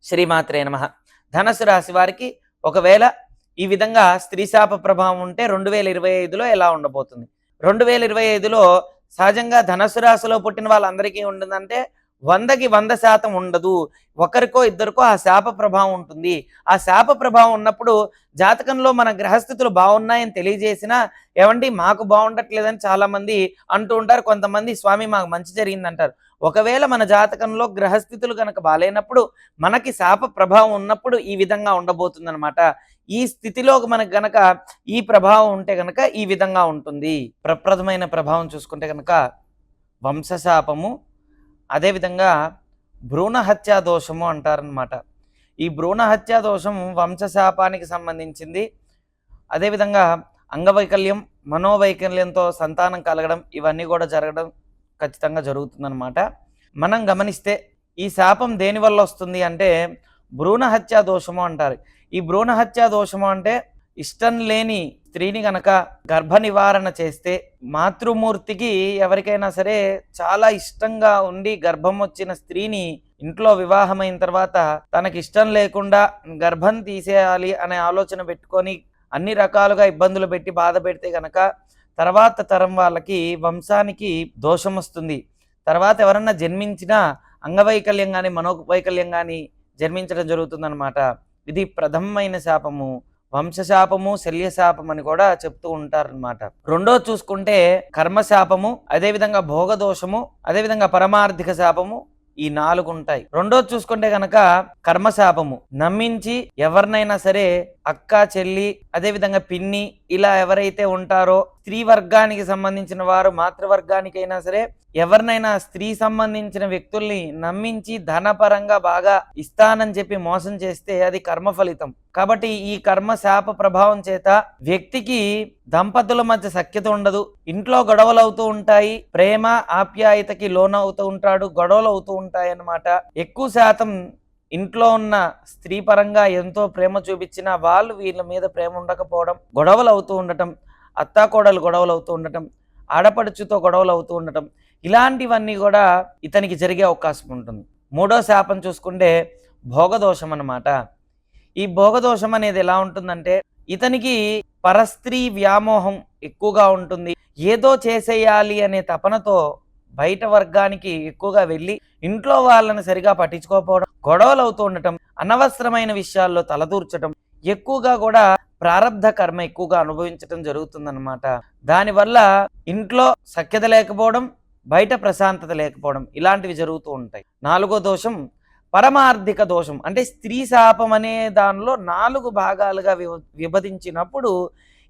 శ్రీమాత్రే నమః. ధనస్సు రాశి వారికి ఒకవేళ ఈ విధంగా స్త్రీ శాప ప్రభావం ఉంటే 2025లో ఎలా ఉండబోతుంది? 2025లో సహజంగా ధనస్సు రాశిలో పుట్టిన వాళ్ళందరికీ ఉంటుందంటే 100కి 100% ఉండదు. ఒకరికో ఇద్దరికో ఆ శాప ప్రభావం ఉంటుంది. ఆ శాప ప్రభావం ఉన్నప్పుడు జాతకంలో మన గ్రహస్థితులు బాగున్నాయని తెలియజేసినా, ఏవండి మాకు బాగుండట్లేదని చాలామంది అంటూ ఉంటారు. కొంతమంది స్వామి మాకు మంచి జరిగిందంటారు. ఒకవేళ మన జాతకంలో గ్రహస్థితులు కనుక బాలేనప్పుడు, మనకి శాప ప్రభావం ఉన్నప్పుడు ఈ విధంగా ఉండబోతుందనమాట. ఈ స్థితిలో మనకు గనక ఈ ప్రభావం ఉంటే గనక ఈ విధంగా ఉంటుంది. ప్రప్రథమైన ప్రభావం చూసుకుంటే గనక వంశశాపము, అదేవిధంగా భ్రూణ హత్యా దోషము అంటారనమాట. ఈ భ్రూణ హత్యా దోషం వంశశాపానికి సంబంధించింది. అదేవిధంగా అంగవైకల్యం, మనోవైకల్యంతో సంతానం కలగడం, ఇవన్నీ కూడా జరగడం ఖచ్చితంగా జరుగుతుందనమాట. మనం గమనిస్తే ఈ శాపం దేనివల్ల వస్తుంది అంటే భ్రూణ హత్యా దోషము అంటారు. ఈ భ్రూణ హత్యా దోషము అంటే ఇష్టం లేని స్త్రీని గనక గర్భ నివారణ చేస్తే, మాతృమూర్తికి ఎవరికైనా సరే చాలా ఇష్టంగా ఉండి గర్భం వచ్చిన స్త్రీని ఇంట్లో వివాహమైన తర్వాత తనకి ఇష్టం లేకుండా గర్భం తీసేయాలి అనే ఆలోచన పెట్టుకొని అన్ని రకాలుగా ఇబ్బందులు పెట్టి బాధ పెడితే గనక తర్వాత తరం వాళ్ళకి వంశానికి దోషం వస్తుంది. తర్వాత ఎవరన్నా జన్మించినా అంగవైకల్యం కానీ మనోవైకల్యం కానీ జన్మించడం జరుగుతుందన్నమాట. ఇది ప్రథమమైన శాపము. వంశశాపము, శల్యశాపం అని కూడా చెప్తూ ఉంటారనమాట. రెండో చూసుకుంటే కర్మశాపము, అదేవిధంగా భోగదోషము, అదేవిధంగా పరమార్థిక శాపము, ఈ 4 ఉంటాయి. రెండో చూసుకుంటే గనక కర్మశాపము, నమ్మించి ఎవరినైనా సరే అక్క, చెల్లి, అదేవిధంగా పిన్ని ఇలా ఎవరైతే ఉంటారో స్త్రీ వర్గానికి సంబంధించిన వారు, మాతృవర్గానికైనా సరే ఎవరినైనా స్త్రీ సంబంధించిన వ్యక్తుల్ని నమ్మించి ధనపరంగా బాగా ఇస్తానని చెప్పి మోసం చేస్తే అది కర్మ ఫలితం. కాబట్టి ఈ కర్మ శాప ప్రభావం చేత వ్యక్తికి దంపతుల మధ్య సఖ్యత ఉండదు, ఇంట్లో గొడవలు అవుతూ ఉంటాయి, ప్రేమ ఆప్యాయతకి లోనవుతూ ఉంటాడు, గొడవలు అవుతూ ఉంటాయి అన్నమాట. ఎక్కువ శాతం ఇంట్లో ఉన్న స్త్రీ పరంగా ఎంతో ప్రేమ చూపించినా వాళ్ళు వీళ్ళ మీద ప్రేమ ఉండకపోవడం, గొడవలు అవుతూ ఉండటం, అత్తాకోడలు గొడవలు అవుతూ ఉండటం, ఆడపడుచుతో గొడవలు అవుతూ ఉండటం, ఇలాంటివన్నీ కూడా ఇతనికి జరిగే అవకాశం ఉంటుంది. మూడో శాపం చూసుకుంటే భోగదోషం అన్నమాట. ఈ భోగదోషం అనేది ఎలా ఉంటుందంటే ఇతనికి పరస్త్రీ వ్యామోహం ఎక్కువగా ఉంటుంది. ఏదో చేసేయాలి అనే తపనతో బయట వర్గానికి ఎక్కువగా వెళ్ళి ఇంట్లో వాళ్ళని సరిగా పట్టించుకోకపోవడం, గొడవలు అవుతూ ఉండటం, అనవసరమైన విషయాల్లో తలదూర్చడం, ఎక్కువగా కూడా ప్రారబ్ధ కర్మ ఎక్కువగా అనుభవించడం జరుగుతుందన్నమాట. దానివల్ల ఇంట్లో సఖ్యత లేకపోవడం, బయట ప్రశాంతత లేకపోవడం, ఇలాంటివి జరుగుతూ ఉంటాయి. నాలుగో దోషం పరమార్థిక దోషం. అంటే స్త్రీ శాపం అనే దానిలో 4 భాగాలుగా విభజించినప్పుడు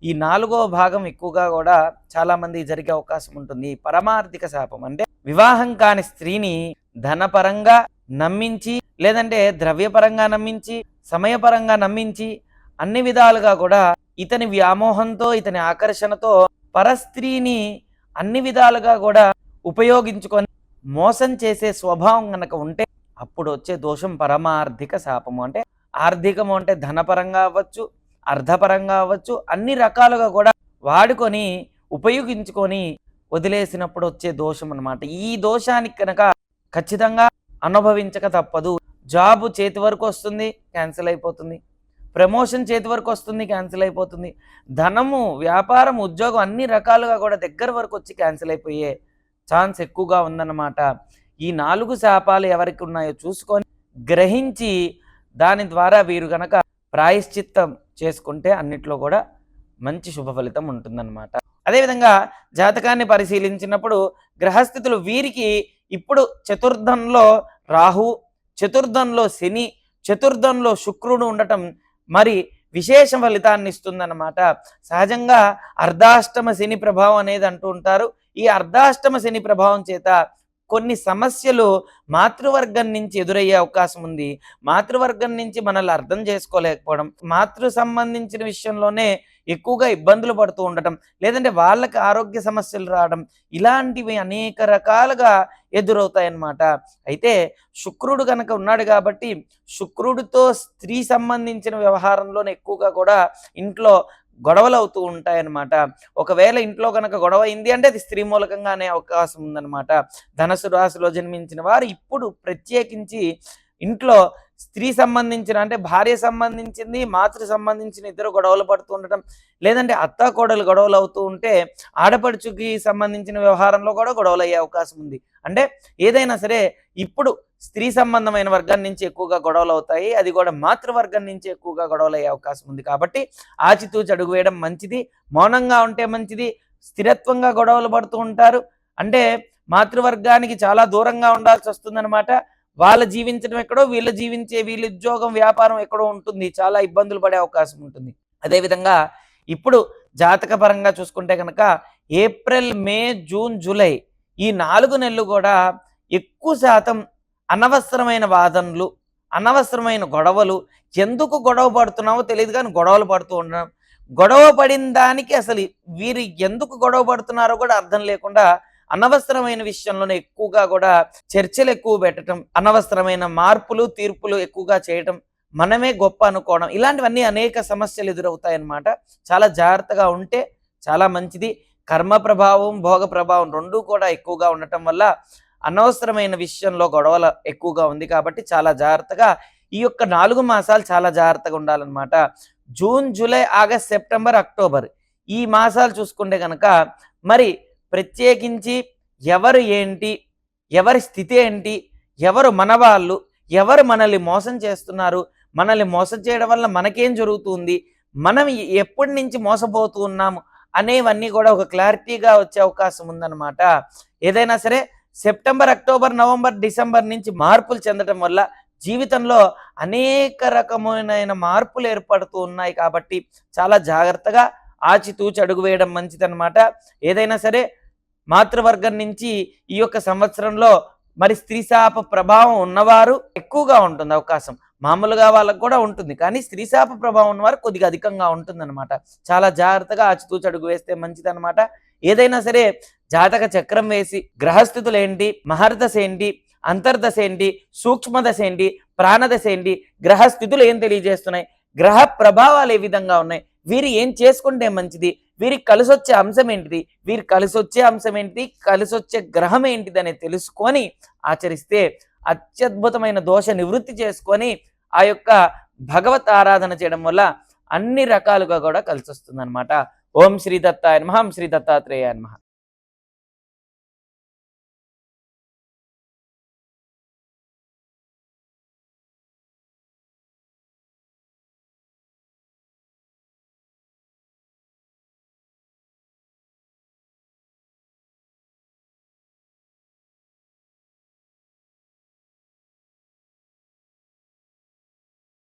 ఈ 4వ భాగం ఎక్కువగా కూడా చాలా మంది జరిగే అవకాశం ఉంటుంది. పరమార్థిక శాపం అంటే వివాహం కాని స్త్రీని ధనపరంగా నమ్మించి, లేదంటే ద్రవ్యపరంగా నమ్మించి, సమయపరంగా నమ్మించి, అన్ని విధాలుగా కూడా ఇతని వ్యామోహంతో, ఇతని ఆకర్షణతో పరస్త్రీని అన్ని విధాలుగా కూడా ఉపయోగించుకొని మోసం చేసే స్వభావం గనక ఉంటే అప్పుడు వచ్చే దోషం పరమార్థిక శాపము. అంటే ఆర్థికము అంటే ధనపరంగా అవ్వచ్చు, అర్థపరంగా అవ్వచ్చు, అన్ని రకాలుగా కూడా వాడుకొని ఉపయోగించుకొని వదిలేసినప్పుడు వచ్చే దోషం అన్నమాట. ఈ దోషానికి కనుక ఖచ్చితంగా అనుభవించక తప్పదు. జాబు చేతి వరకు వస్తుంది, క్యాన్సిల్ అయిపోతుంది. ప్రమోషన్ చేతి వరకు వస్తుంది, క్యాన్సిల్ అయిపోతుంది. ధనము, వ్యాపారం, ఉద్యోగం అన్ని రకాలుగా కూడా దగ్గర వరకు వచ్చి క్యాన్సిల్ అయిపోయే ఛాన్స్ ఎక్కువగా ఉందన్నమాట. ఈ 4 శాపాలు ఎవరికి ఉన్నాయో చూసుకొని గ్రహించి దాని ద్వారా వీరు గనక ప్రాయశ్చిత్తం చేసుకుంటే అన్నిట్లో కూడా మంచి శుభ ఫలితం ఉంటుందన్నమాట. అదేవిధంగా జాతకాన్ని పరిశీలించినప్పుడు గ్రహస్థితులు వీరికి ఇప్పుడు చతుర్థంలో రాహు, చతుర్థంలో శని, చతుర్థంలో శుక్రుడు ఉండటం మరి విశేష ఫలితాన్ని ఇస్తుందన్నమాట. సహజంగా అర్ధాష్టమ శని ప్రభావం అనేది అంటూ ఉంటారు. ఈ అర్ధాష్టమ శని ప్రభావం చేత కొన్ని సమస్యలు మాతృవర్గం నుంచి ఎదురయ్యే అవకాశం ఉంది. మాతృవర్గం నుంచి మనల్ని అర్థం చేసుకోలేకపోవడం, మాతృ సంబంధించిన విషయంలోనే ఎక్కువగా ఇబ్బందులు పడుతూ ఉండటం, లేదంటే వాళ్ళకి ఆరోగ్య సమస్యలు రావడం, ఇలాంటివి అనేక రకాలుగా ఎదురవుతాయన్నమాట. అయితే శుక్రుడు కనుక ఉన్నాడు కాబట్టి శుక్రుడితో స్త్రీ సంబంధించిన వ్యవహారంలోనే ఎక్కువగా కూడా ఇంట్లో గొడవలు అవుతూ ఉంటాయన్నమాట. ఒకవేళ ఇంట్లో కనుక గొడవ అయింది అంటే అది స్త్రీ మూలకంగానే అవకాశం ఉందన్నమాట. ధనుసు రాశిలో జన్మించిన వారు ఇప్పుడు ప్రత్యేకించి ఇంట్లో స్త్రీ సంబంధించిన అంటే భార్య సంబంధించింది, మాతృ సంబంధించిన ఇద్దరు గొడవలు పడుతూ ఉండటం, లేదంటే అత్తాకోడలు గొడవలు అవుతూ ఉంటే ఆడపడుచుకి సంబంధించిన వ్యవహారంలో కూడా గొడవలు అయ్యే అవకాశం ఉంది. అంటే ఏదైనా సరే ఇప్పుడు స్త్రీ సంబంధమైన వర్గం నుంచి ఎక్కువగా గొడవలు అవుతాయి. అది కూడా మాతృవర్గం నుంచి ఎక్కువగా గొడవలు అయ్యే అవకాశం ఉంది. కాబట్టి ఆచితూచి అడుగు వేయడం మంచిది. మౌనంగా ఉంటే మంచిది. స్థిరత్వంగా గొడవలు పడుతూ ఉంటారు. అంటే మాతృవర్గానికి చాలా దూరంగా ఉండాల్సి వస్తుందన్నమాట. వాళ్ళ జీవించడం ఎక్కడో, వీళ్ళ ఉద్యోగం, వ్యాపారం ఎక్కడో ఉంటుంది. చాలా ఇబ్బందులు పడే అవకాశం ఉంటుంది. అదేవిధంగా ఇప్పుడు జాతక పరంగా చూసుకుంటే కనుక ఏప్రిల్, మే, జూన్, జూలై ఈ 4 నెలలు కూడా ఎక్కువ శాతం అనవసరమైన వాదనలు, అనవసరమైన గొడవలు, ఎందుకు గొడవ పడుతున్నావో తెలియదు కానీ గొడవలు పడుతూ ఉండడం, గొడవ పడిన దానికి అసలు వీరు ఎందుకు గొడవ పడుతున్నారో కూడా అర్థం లేకుండా అనవసరమైన విషయంలోనే ఎక్కువగా కూడా చర్చలు ఎక్కువ పెట్టడం, అనవసరమైన మార్పులు, తీర్పులు ఎక్కువగా చేయటం, మనమే గొప్ప అనుకోవడం, ఇలాంటివన్నీ అనేక సమస్యలు ఎదురవుతాయన్నమాట. చాలా జాగ్రత్తగా ఉంటే చాలా మంచిది. కర్మ ప్రభావం, భోగ ప్రభావం రెండూ కూడా ఎక్కువగా ఉండటం వల్ల అనవసరమైన విషయంలో గొడవలు ఎక్కువగా ఉంది. కాబట్టి చాలా జాగ్రత్తగా ఈ యొక్క 4 మాసాలు చాలా జాగ్రత్తగా ఉండాలన్నమాట. June, July, August, September, October ఈ మాసాలు చూసుకుంటే కనుక మరి ప్రత్యేకించి ఎవరు ఏంటి, ఎవరి స్థితి ఏంటి, ఎవరు మనవాళ్ళు, ఎవరు మనల్ని మోసం చేస్తున్నారు, మనల్ని మోసం చేయడం వల్ల మనకేం జరుగుతుంది, మనం ఎప్పటి నుంచి మోసపోతూ ఉన్నాము అనేవన్నీ కూడా ఒక క్లారిటీగా వచ్చే అవకాశం ఉందన్నమాట. ఏదైనా సరే సెప్టెంబర్, అక్టోబర్, నవంబర్, డిసెంబర్ నుంచి మార్పులు చెందడం వల్ల జీవితంలో అనేక రకమైన మార్పులు ఏర్పడుతూ ఉన్నాయి. కాబట్టి చాలా జాగ్రత్తగా ఆచితూచి అడుగు వేయడం మంచిదన్నమాట. ఏదైనా సరే మాతృవర్గం నుంచి ఈ యొక్క సంవత్సరంలో మరి స్త్రీ శాప ప్రభావం ఉన్నవారు ఎక్కువగా ఉంటుంది అవకాశం. మామూలుగా వాళ్ళకు కూడా ఉంటుంది, కానీ స్త్రీ శాప ప్రభావం ఉన్నవారు కొద్దిగా అధికంగా ఉంటుందన్నమాట. చాలా జాగ్రత్తగా ఆచితూచి అడుగు వేస్తే మంచిదన్నమాట. ఏదైనా సరే జాతక చక్రం వేసి గ్రహస్థితులు ఏంటి, మహర్దశ ఏంటి, అంతర్దశ ఏంటి, సూక్ష్మదశ ఏంటి, ప్రాణదశ ఏంటి, గ్రహస్థితులు ఏం తెలియజేస్తున్నాయి, గ్రహ ప్రభావాలు ఏ విధంగా ఉన్నాయి, వీరు ఏం చేసుకుంటే మంచిది, వీరికి కలిసొచ్చే అంశం ఏంటిది, వీరు కలిసొచ్చే అంశం ఏంటిది, కలిసొచ్చే గ్రహం ఏంటిది అనేది తెలుసుకొని ఆచరిస్తే అత్యద్భుతమైన దోష నివృత్తి చేసుకొని ఆ యొక్క భగవత్ ఆరాధన చేయడం వల్ల అన్ని రకాలుగా కూడా కలిసి వస్తుంది అనమాట. ఓం శ్రీ దత్తాయ నమః, శ్రీ దత్తాత్రేయాయ నమః.